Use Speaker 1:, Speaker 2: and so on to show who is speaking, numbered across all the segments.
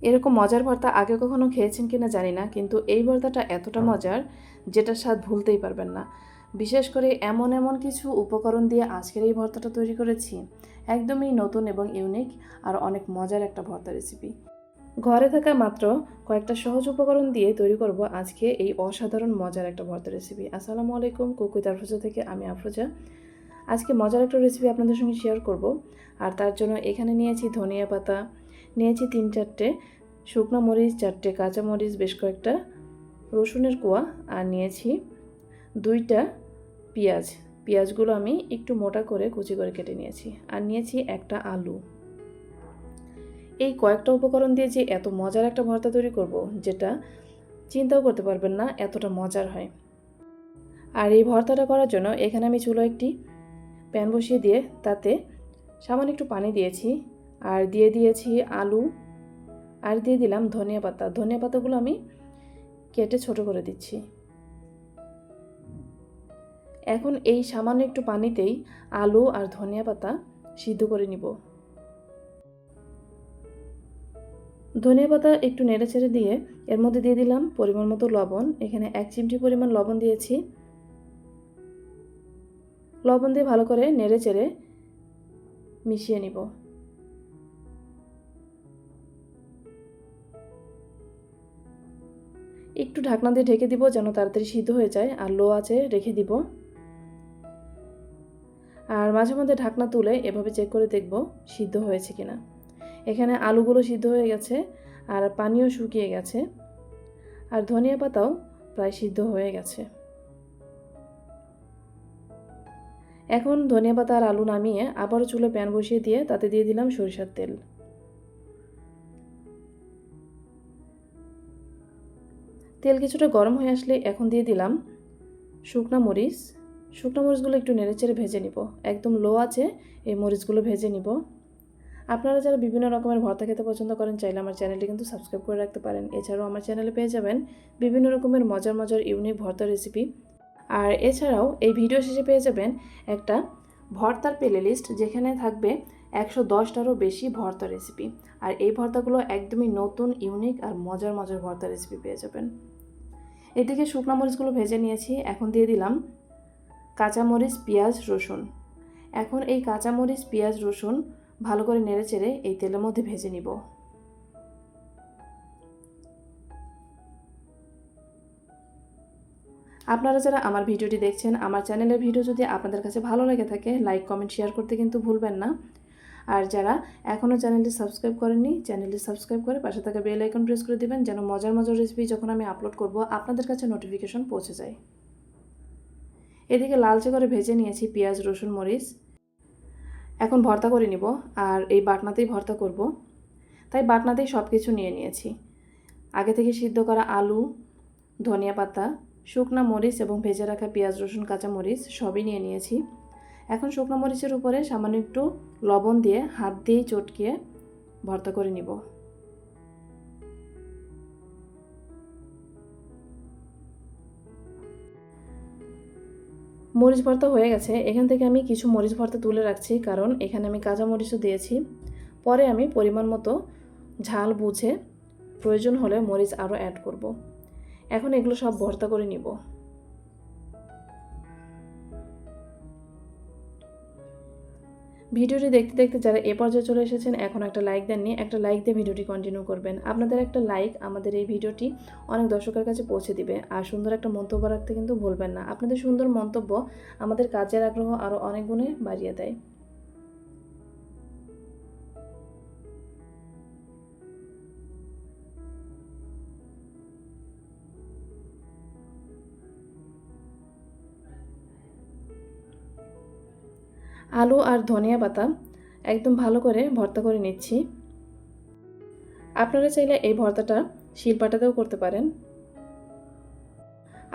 Speaker 1: এরকম মজার ভর্তা আগে কখনো খেয়েছেন কিনা জানি না, কিন্তু এই ভর্তাটা এতটা মজার যেটার স্বাদ ভুলতেই পারবেন না। বিশেষ করে এমন এমন কিছু উপকরণ দিয়ে আজকের এই ভর্তাটা তৈরি করেছি, একদমই নতুন এবং ইউনিক আর অনেক মজার একটা ভর্তা রেসিপি। ঘরে থাকা মাত্র কয়েকটা সহজ উপকরণ দিয়ে তৈরি করব আজকে এই অসাধারণ মজার একটা ভর্তা রেসিপি। আসসালামু আলাইকুম, কুক উইথ আফরোজা থেকে আমি আফরোজা। আজকে মজার একটা রেসিপি আপনাদের সঙ্গে শেয়ার করব। আর তার জন্য এখানে নিয়েছি ধনিয়া পাতা, নিয়েছি 3-4টে শুকনো মরিচ, 4টে কাঁচা মরিচ, বেশ কয়েকটা রসুনের কোয়া, আর নিয়েছি 2টা পেঁয়াজ। পেঁয়াজগুলো আমি একটু মোটা করে কুচি করে কেটে নিয়েছি, আর নিয়েছি একটা আলু। এই কয়েকটা উপকরণ দিয়ে যে এত মজার একটা ভর্তা তৈরি করব, যেটা চিন্তাও করতে পারবেন না এতটা মজার হয়। আর এই ভর্তাটা করার জন্য এখানে আমি চুলায় একটি প্যান বসিয়ে দিয়ে তাতে সামান্য একটু পানি দিয়েছি, আর দিয়ে দিয়েছি আলু, আর দিয়ে দিলাম ধনিয়া পাতা। ধনিয়া পাতাগুলো আমি কেটে ছোট করে দিচ্ছি। এখন এই সামান্য একটু পানিতেই আলু আর ধনিয়া পাতা সিদ্ধ করে নিব। ধনিয়া পাতা একটু নেড়ে ছেড়ে দিয়ে এর মধ্যে দিয়ে দিলাম পরিমাণ মতো লবণ। এখানে 1 চিমটি পরিমাণ লবণ দিয়েছি। লবণ দিয়ে ভালো করে নেড়ে চেড়ে মিশিয়ে নিব। একটু ঢাকনা দিয়ে ঢেকে দিব যেন তাড়াতাড়ি সিদ্ধ হয়ে যায়, আর লো আঁচে রেখে দিব। আর মাঝে মধ্যে ঢাকনা তুলে এভাবে চেক করে দেখব সিদ্ধ হয়েছে কিনা। এখানে আলুগুলো সিদ্ধ হয়ে গেছে, আর পানিও শুকিয়ে গেছে, আর ধনিয়া পাতাও প্রায় সিদ্ধ হয়ে গেছে। এখন ধনিয়া পাতা আর আলু নামিয়ে আবারও চুলে প্যান বসিয়ে দিয়ে তাতে দিয়ে দিলাম সরিষার তেল। তেল কিছুটা গরম হয়ে আসলে এখন দিয়ে দিলাম শুকনা মরিচ। শুকনো মরিচগুলো একটু নেড়েচেড়ে ভেজে নিব। একদম লো আছে এই মরিচগুলো ভেজে নিব। আপনারা যারা বিভিন্ন রকমের ভর্তা খেতে পছন্দ করেন, চাইলে আমার চ্যানেলটি কিন্তু সাবস্ক্রাইব করে রাখতে পারেন। এছাড়াও আমার চ্যানেলে পেয়ে যাবেন বিভিন্ন রকমের মজার মজার ইউনিক ভর্তা রেসিপি। আর এছাড়াও এই ভিডিও শেষে পেয়ে যাবেন একটা ভর্তার প্লে লিস্ট, যেখানে থাকবে 110টারও বেশি ভর্তা রেসিপি। আর এই ভর্তাগুলো একদমই নতুন, ইউনিক আর মজার মজার ভর্তা রেসিপি পেয়ে যাবেন। এদিকে শুকনো মরিচগুলো ভেজে নিয়েছি। এখন দিয়ে দিলাম কাঁচামরিচ, পেঁয়াজ, রসুন। এখন এই কাঁচামরিচ, পেঁয়াজ, রসুন ভালো করে নেড়েচেড়ে এই তেলের মধ্যে ভেজে নিব। আপনারা যারা আমার ভিডিওটি দেখছেন, আমার চ্যানেলের ভিডিও যদি আপনাদের কাছে ভালো লেগে থাকে, লাইক, কমেন্ট, শেয়ার করতে কিন্তু ভুলবেন না। আর যারা এখনও চ্যানেলটি সাবস্ক্রাইব করেননি, চ্যানেলটি সাবস্ক্রাইব করে পাশে থাকা বেল আইকন প্রেস করে দিবেন, যেন মজার মজার রেসিপি যখন আমি আপলোড করব আপনাদের কাছে নোটিফিকেশন পৌঁছে যায়। এদিকে লালচে করে ভেজে নিয়েছি পেঁয়াজ, রসুন, মরিচ। এখন ভর্তা করে নিব, আর এই বাটনাতেই ভর্তা করব, তাই বাটনাতেই সব কিছু নিয়ে নিয়েছি। আগে থেকে সিদ্ধ করা আলু, ধনিয়া পাতা, শুকনো মরিচ এবং ভেজে রাখা পেঁয়াজ, রসুন, কাঁচা মরিচ সবই নিয়ে নিয়েছি। এখন শুকনো মরিচের উপরে সামান্য একটু লবণ দিয়ে হাত দিয়েই চটকিয়ে ভর্তা করে নিব। মরিচ ভর্তা হয়ে গেছে। এখান থেকে আমি কিছু মরিচ ভর্তা তুলে রাখছি, কারণ এখানে আমি কাঁচা মরিচও দিয়েছি। পরে আমি পরিমাণ মতো ঝাল বুঝে প্রয়োজন হলে মরিচ আরও অ্যাড করব। এখন এগুলো সব ভর্তা করে নিব। ভিডিওটি দেখতে দেখতে যারা এ পর্যায়ে চলে এসেছেন, এখন একটা লাইক দেননি, একটা লাইক দিয়ে ভিডিওটি কন্টিনিউ করবেন। আপনাদের একটা লাইক আমাদের এই ভিডিওটি অনেক দর্শকের কাছে পৌঁছে দিবে। আর সুন্দর একটা মন্তব্য রাখতে কিন্তু ভুলবেন না। আপনাদের সুন্দর মন্তব্য আমাদের কাজের আগ্রহ আরও অনেক গুণে বাড়িয়ে দেয়। আলু আর ধনিয়া পাতা একদম ভালো করে ভর্তা করে নিচ্ছি। আপনারা চাইলে এই ভর্তাটা শিলপাটাতেও করতে পারেন।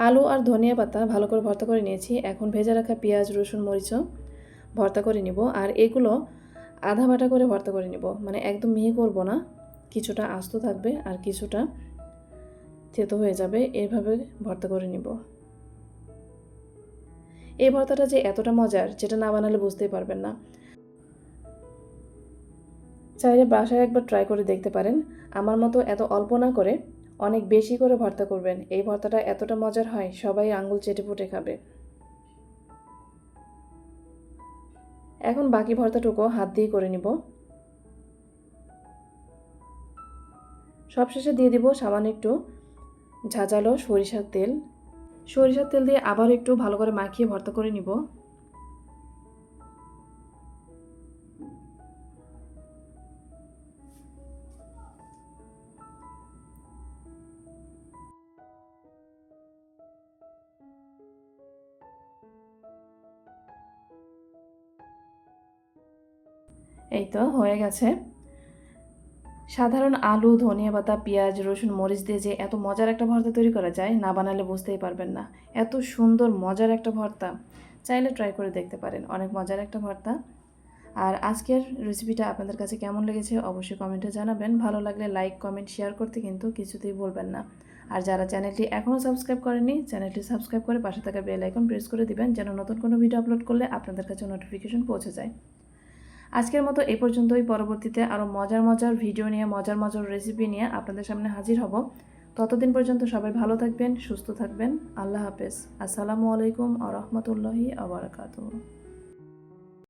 Speaker 1: আলু আর ধনিয়া পাতা ভালো করে ভর্তা করে নিয়েছি। এখন ভেজে রাখা পেঁয়াজ, রসুন, মরিচও ভর্তা করে নিব। আর এগুলো আধা বাটা করে ভর্তা করে নিব, মানে একদম মিহি করব না, কিছুটা আস্ত থাকবে আর কিছুটা থেতো হয়ে যাবে, এইভাবে ভর্তা করে নিব। এই ভর্তাটা যে এতটা মজার, যেটা না বানালে বুঝতেই পারবেন না। চাইলে বাসায় একবার ট্রাই করে দেখতে পারেন। আমার মতো এত অল্প না করে অনেক বেশি করে ভর্তা করবেন। এই ভর্তাটা এতটা মজার হয়, সবাই আঙুল চেটে পুটে খাবে। এখন বাকি ভর্তাটুকু হাত দিয়ে করে নিব। সবশেষে দিয়ে দিব সামান্য একটু ঝাঁঝালো সরিষার তেল। সরিষার তেল দিয়ে আবার একটু ভালো করে মাখিয়ে ভর্তা করে নিব। এই তো হয়ে গেছে। সাধারণ আলু, ধনিয়া পাতা, পেঁয়াজ, রসুন, মরিচ দিয়ে যে এত মজার একটা ভর্তা তৈরি করা যায়, না বানালে বুঝতেই পারবেন না। এত সুন্দর মজার একটা ভর্তা, চাইলে ট্রাই করে দেখতে পারেন। অনেক মজার একটা ভর্তা। আর আজকের রেসিপিটা আপনাদের কাছে কেমন লেগেছে অবশ্যই কমেন্টে জানাবেন। ভালো লাগলে লাইক, কমেন্ট, শেয়ার করতে কিন্তু কিছুতেই ভুলবেন না। আর যারা চ্যানেলটি এখনও সাবস্ক্রাইব করেনি, চ্যানেলটি সাবস্ক্রাইব করে পাশে থাকা বেল আইকন প্রেস করে দিবেন, যেন নতুন কোনো ভিডিও আপলোড করলে আপনাদের কাছে নোটিফিকেশন পৌঁছে যায়। আজকের মতো এই পর্যন্তই। পরবর্তীতে আরও মজার মজার ভিডিও নিয়ে, মজার মজার রেসিপি নিয়ে আপনাদের সামনে হাজির হব। ততদিন পর্যন্ত সবাই ভালো থাকবেন, সুস্থ থাকবেন। আল্লাহ হাফেজ। আসসালামু আলাইকুম আ রহমতুল্লাহি আ বারাকাতুহু।